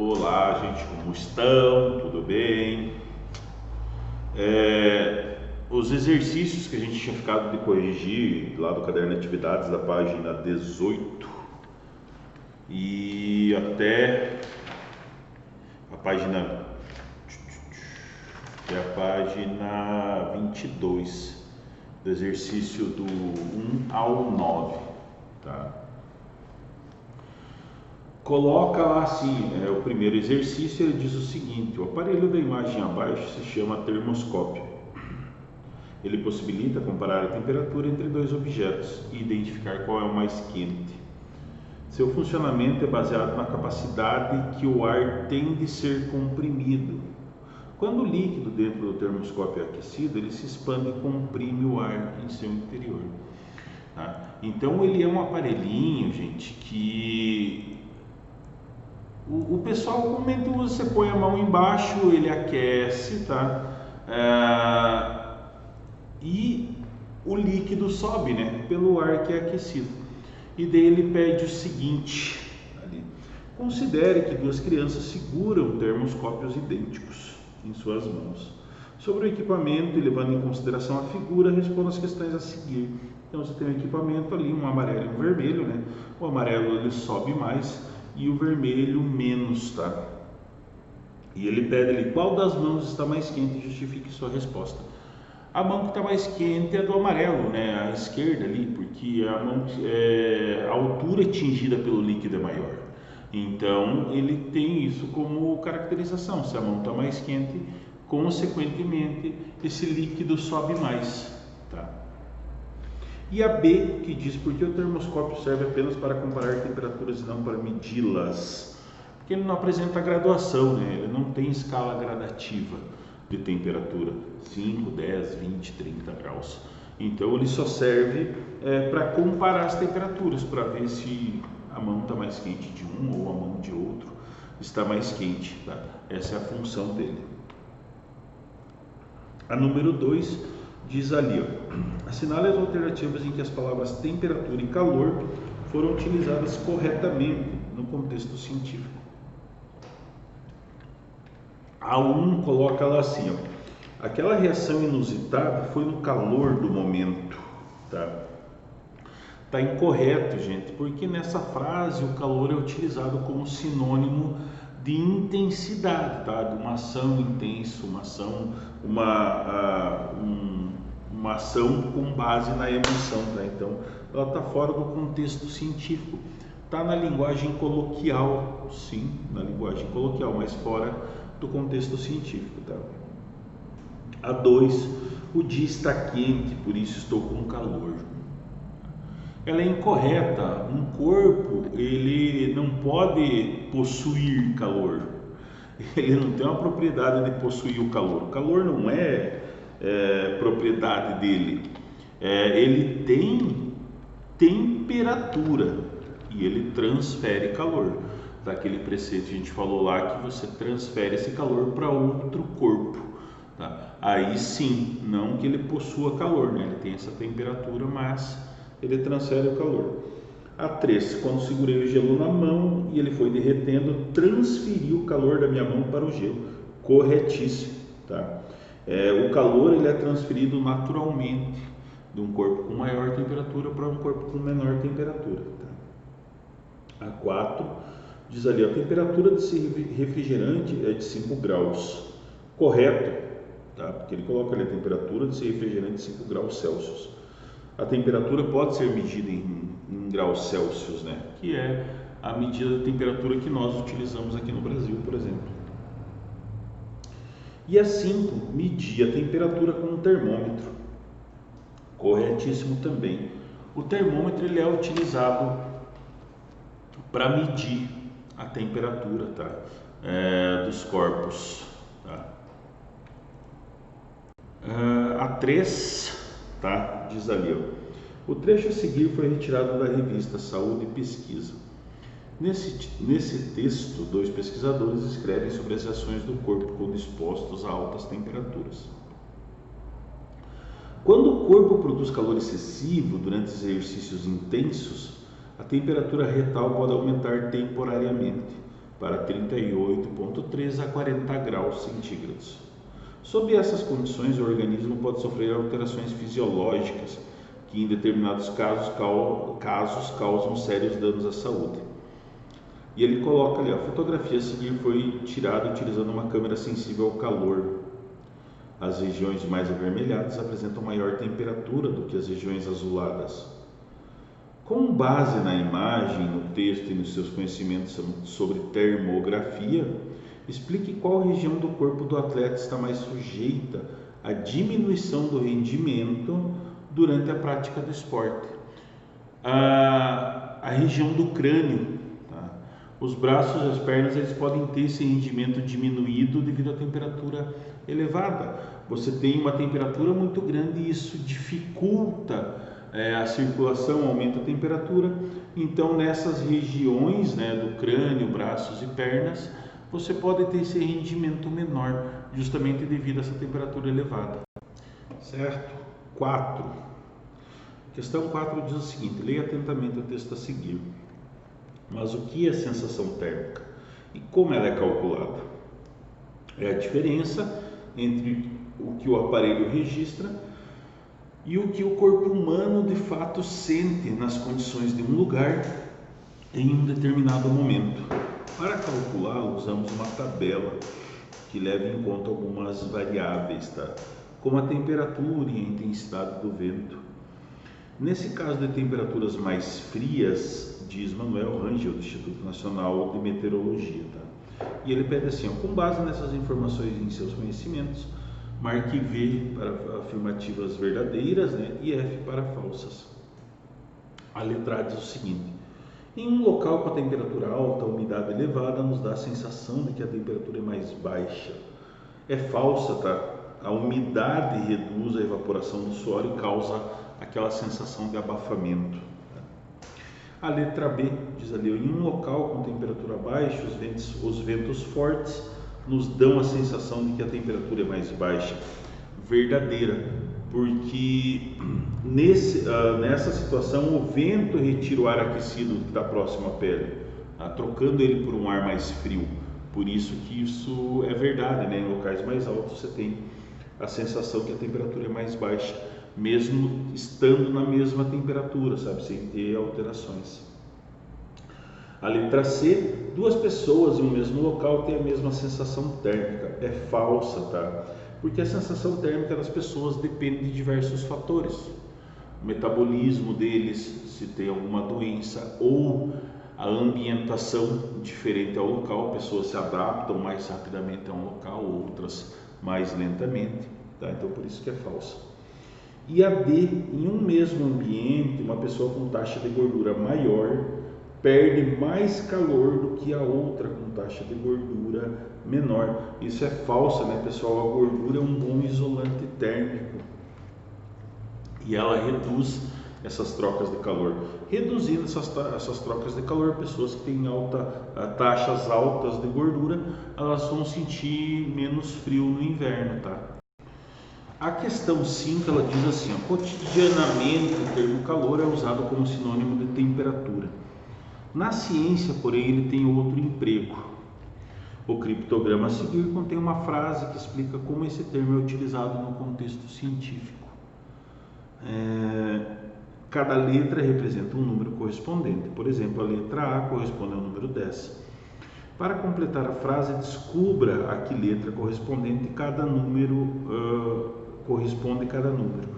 Olá, gente, como estão? Tudo bem? Os exercícios que a gente tinha ficado de corrigir lá do caderno de atividades da página 18 e até a página a página 22 do exercício do 1 ao 9, tá? Coloca lá assim, o primeiro exercício ele diz o seguinte: o aparelho da imagem abaixo se chama termoscópio. Ele possibilita comparar a temperatura entre dois objetos e identificar qual é o mais quente. Seu funcionamento é baseado na capacidade que o ar tem de ser comprimido. Quando o líquido dentro do termoscópio é aquecido, ele se expande e comprime o ar em seu interior. Tá? Então ele é um aparelhinho, gente, que o pessoal comumente usa, você põe a mão embaixo, ele aquece, tá? E o líquido sobe, né? Pelo ar que é aquecido. E daí ele pede o seguinte, ali, considere que duas crianças seguram termoscópios idênticos em suas mãos. Sobre o equipamento e levando em consideração a figura, responda as questões a seguir. Então você tem um equipamento ali, um amarelo e um vermelho, né? O amarelo ele sobe mais e o vermelho menos, tá? E ele pede ali qual das mãos está mais quente e justifique sua resposta. A mão que está mais quente é do amarelo, né? A esquerda ali, porque a altura atingida pelo líquido é maior. Então ele tem isso como caracterização. Se a mão está mais quente, consequentemente esse líquido sobe mais, tá? E a B, que diz porque o termoscópio serve apenas para comparar temperaturas e não para medi-las. Porque ele não apresenta graduação, né? Ele não tem escala gradativa de temperatura, 5, 10, 20, 30 graus. Então ele só serve para comparar as temperaturas, para ver se a mão está mais quente de um ou a mão de outro está mais quente, tá? Essa é a função dele. A número 2 diz ali, ó, assinale as alternativas em que as palavras temperatura e calor foram utilizadas corretamente no contexto científico. A 1 coloca lá assim, ó, aquela reação inusitada foi no calor do momento, tá? Tá incorreto, gente, porque nessa frase o calor é utilizado como sinônimo de intensidade, tá? De uma ação intensa, uma ação com base na emoção, tá? Então, ela está fora do contexto científico. Está na linguagem coloquial, sim, na linguagem coloquial, mas fora do contexto científico, tá? A 2, o dia está quente, por isso estou com calor. Ela é incorreta. Um corpo, ele não pode possuir calor. Ele não tem uma propriedade de possuir o calor. O calor não é propriedade dele. Ele tem temperatura e ele transfere calor. Daquele preceito que a gente falou lá, que você transfere esse calor para outro corpo, tá? Aí sim, não que ele possua calor, né? Ele tem essa temperatura, mas ele transfere o calor. A 3, quando segurei o gelo na mão e ele foi derretendo, transferi o calor da minha mão para o gelo. Corretíssimo, tá? O calor ele é transferido naturalmente de um corpo com maior temperatura para um corpo com menor temperatura, tá? A 4 diz ali, a temperatura desse refrigerante é de 5 graus. Correto, tá? Porque ele coloca ali a temperatura desse refrigerante de 5 graus Celsius. A temperatura pode ser medida em graus Celsius, né? Que é a medida da temperatura que nós utilizamos aqui no Brasil, por exemplo. E a 5, medir a temperatura com um termômetro. Corretíssimo também. O termômetro ele é utilizado para medir a temperatura, tá? Dos corpos, tá? A 3, tá? Diz ali, ó, o trecho a seguir foi retirado da revista Saúde e Pesquisa. Nesse texto, 2 pesquisadores escrevem sobre as reações do corpo quando expostos a altas temperaturas. Quando o corpo produz calor excessivo durante exercícios intensos, a temperatura retal pode aumentar temporariamente. para 38,3 a 40 graus centígrados. Sob essas condições, o organismo pode sofrer alterações fisiológicas que, em determinados casos causam sérios danos à saúde. E ele coloca ali, a fotografia a seguir foi tirada utilizando uma câmera sensível ao calor. As regiões mais avermelhadas apresentam maior temperatura do que as regiões azuladas. Com base na imagem, no texto e nos seus conhecimentos sobre termografia, explique qual região do corpo do atleta está mais sujeita à diminuição do rendimento durante a prática do esporte. A região do crânio, tá? Os braços e as pernas eles podem ter esse rendimento diminuído devido à temperatura elevada. Você tem uma temperatura muito grande e isso dificulta a circulação, aumenta a temperatura. Então, nessas regiões, do crânio, braços e pernas, você pode ter esse rendimento menor, justamente devido a essa temperatura elevada. Certo? 4. Questão 4 diz o seguinte: leia atentamente o texto a seguir. Mas o que é sensação térmica e como ela é calculada? É a diferença entre o que o aparelho registra e o que o corpo humano de fato sente nas condições de um lugar em um determinado momento. Para calculá-lo, usamos uma tabela que leva em conta algumas variáveis, tá? Como a temperatura e a intensidade do vento. Nesse caso de temperaturas mais frias, diz Manuel Rangel, do Instituto Nacional de Meteorologia, tá? E ele pede assim, com base nessas informações em seus conhecimentos, marque V para afirmativas verdadeiras, e F para falsas. A letra A diz o seguinte: em um local com a temperatura alta, a umidade elevada nos dá a sensação de que a temperatura é mais baixa. É falsa, tá? A umidade reduz a evaporação do suor e causa aquela sensação de abafamento. A letra B diz ali: em um local com temperatura baixa, os ventos fortes nos dão a sensação de que a temperatura é mais baixa. Verdadeira, porque nessa situação o vento retira o ar aquecido que está próximo à pele, trocando ele por um ar mais frio. Por isso que isso é verdade, em locais mais altos você tem a sensação que a temperatura é mais baixa, mesmo estando na mesma temperatura, sem ter alterações. A letra C, duas pessoas em um mesmo local têm a mesma sensação térmica. É falsa, tá? Porque a sensação térmica das pessoas depende de diversos fatores. O metabolismo deles, se tem alguma doença, ou a ambientação diferente ao local. Pessoas se adaptam mais rapidamente a um local, outras mais lentamente, tá? Então por isso que é falsa. E a D, em um mesmo ambiente, uma pessoa com taxa de gordura maior perde mais calor do que a outra com taxa de gordura menor. Isso é falsa, pessoal? A gordura é um bom isolante térmico e ela reduz essas trocas de calor. Reduzindo essas trocas de calor, pessoas que têm taxas altas de gordura, elas vão sentir menos frio no inverno, tá? A questão 5, ela diz assim: cotidianamente o termo calor é usado como sinônimo de temperatura. Na ciência, porém, ele tem outro emprego. O criptograma a seguir contém uma frase que explica como esse termo é utilizado no contexto científico. Cada letra representa um número correspondente. Por exemplo, a letra A corresponde ao número 10. Para completar a frase, descubra a que letra correspondente cada número corresponde cada número.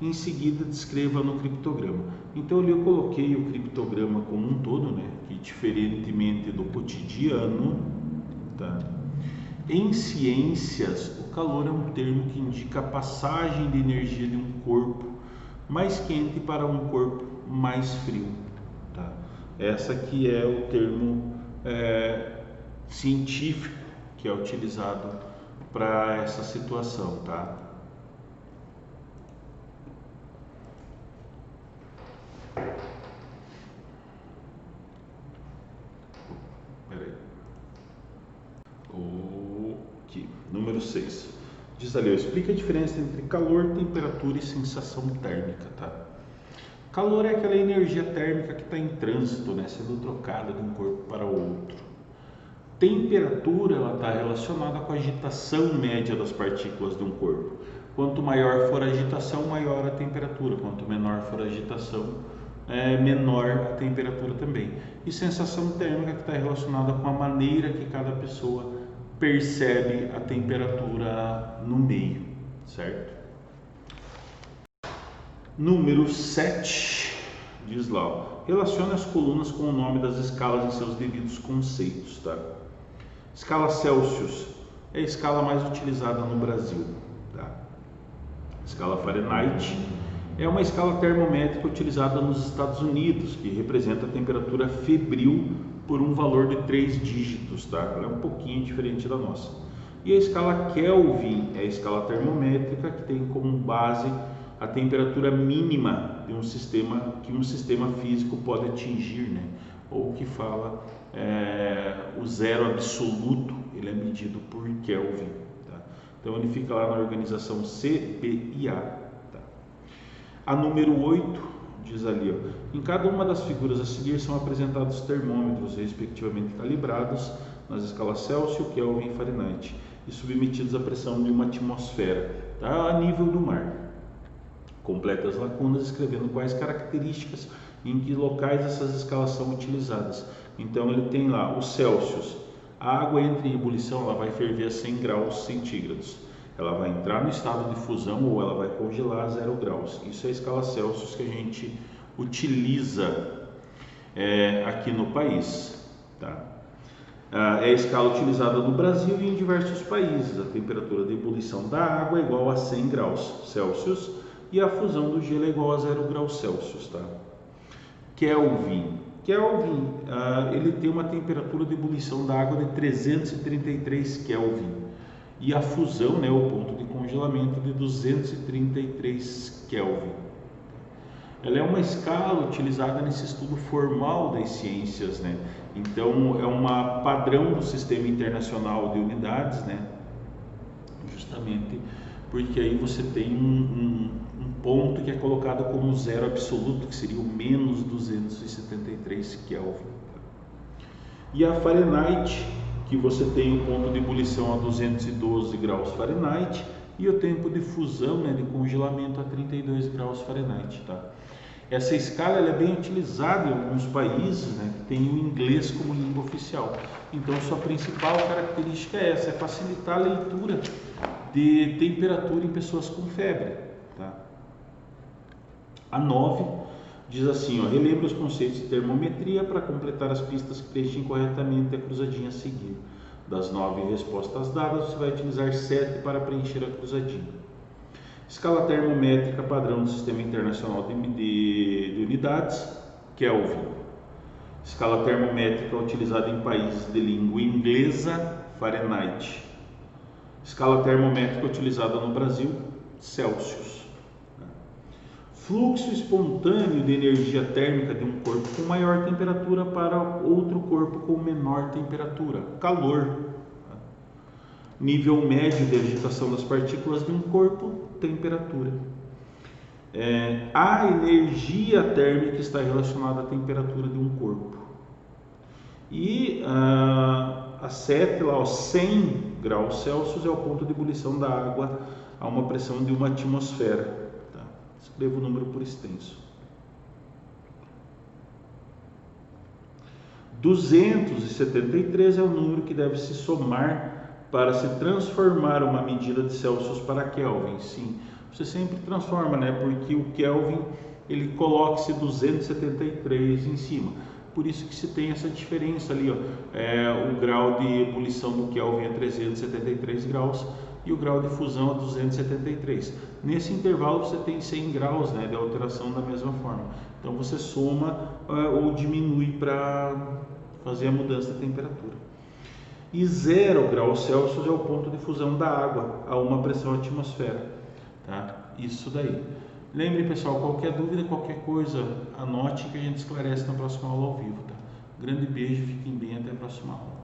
Em seguida, descreva no criptograma. Então, ali eu coloquei o criptograma como um todo, que diferentemente do cotidiano, tá? Em ciências, o calor é um termo que indica a passagem de energia de um corpo mais quente para um corpo mais frio, tá? Essa aqui é o termo científico que é utilizado para essa situação, tá? Número 6. Diz ali, explica a diferença entre calor, temperatura e sensação térmica, tá? Calor é aquela energia térmica que está em trânsito, sendo trocada de um corpo para o outro. Temperatura ela está relacionada com a agitação média das partículas de um corpo. Quanto maior for a agitação, maior a temperatura. Quanto menor for a agitação, menor a temperatura também. E sensação térmica que está relacionada com a maneira que cada pessoa percebe a temperatura no meio, certo? Número 7 diz lá, ó, relacione as colunas com o nome das escalas em seus devidos conceitos, tá? Escala Celsius é a escala mais utilizada no Brasil, tá? Escala Fahrenheit é uma escala termométrica utilizada nos Estados Unidos, que representa a temperatura febril por um valor de 3 dígitos, tá? Ela é um pouquinho diferente da nossa. E a escala Kelvin é a escala termométrica que tem como base a temperatura mínima de um sistema que um sistema físico pode atingir, né? Ou que fala o zero absoluto, ele é medido por Kelvin, tá? Então ele fica lá na organização CPIA, tá? A número 8 diz ali, ó, em cada uma das figuras a seguir são apresentados termômetros respectivamente calibrados nas escalas Celsius, Kelvin e Fahrenheit e submetidos à pressão de uma atmosfera, tá? A nível do mar. Completa as lacunas escrevendo quais características e em que locais essas escalas são utilizadas. Então ele tem lá o Celsius. A água entra em ebulição, ela vai ferver a 100 graus centígrados. Ela vai entrar no estado de fusão ou ela vai congelar a 0 graus. Isso é a escala Celsius que a gente utiliza aqui no país, tá? É a escala utilizada no Brasil e em diversos países. A temperatura de ebulição da água é igual a 100 graus Celsius e a fusão do gelo é igual a 0 graus Celsius, tá? Kelvin, ele tem uma temperatura de ebulição da água de 333 Kelvin e a fusão, né, o ponto de congelamento, de 233 Kelvin. Ela é uma escala utilizada nesse estudo formal das ciências, né? Então é uma padrão do Sistema Internacional de Unidades, né? Justamente porque aí você tem um ponto que é colocado como zero absoluto, que seria o menos 273 Kelvin. E a Fahrenheit, que você tem o ponto de ebulição a 212 graus Fahrenheit e o tempo de fusão, né, de congelamento a 32 graus Fahrenheit, tá? Essa escala ela é bem utilizada em alguns países, né, que tem o inglês como língua oficial. Então, sua principal característica é essa, é facilitar a leitura de temperatura em pessoas com febre, tá? A 9 diz assim, ó, relembre os conceitos de termometria para completar as pistas que preenchem corretamente a cruzadinha a seguir. Das 9 respostas dadas, você vai utilizar 7 para preencher a cruzadinha. Escala termométrica padrão do Sistema Internacional de Unidades, Kelvin. Escala termométrica utilizada em países de língua inglesa, Fahrenheit. Escala termométrica utilizada no Brasil, Celsius. Fluxo espontâneo de energia térmica de um corpo com maior temperatura para outro corpo com menor temperatura, calor. Nível médio de agitação das partículas de um corpo, temperatura. A energia térmica está relacionada à temperatura de um corpo. E a 7, lá, 100 graus Celsius é o ponto de ebulição da água a uma pressão de uma atmosfera. Tá? Escrevo o número por extenso. 273 é o número que deve se somar para se transformar uma medida de Celsius para Kelvin. Sim, você sempre transforma, né? Porque o Kelvin ele coloca-se 273 em cima. Por isso que se tem essa diferença ali, ó. O grau de ebulição do Kelvin é 373 graus e o grau de fusão é 273. Nesse intervalo você tem 100 graus, né, de alteração da mesma forma. Então você soma ou diminui para fazer a mudança da temperatura. E 0 graus Celsius é o ponto de fusão da água a uma pressão atmosfera, tá? Isso daí. Lembre, pessoal, qualquer dúvida, qualquer coisa, anote que a gente esclarece na próxima aula ao vivo, tá? Grande beijo, fiquem bem, até a próxima aula.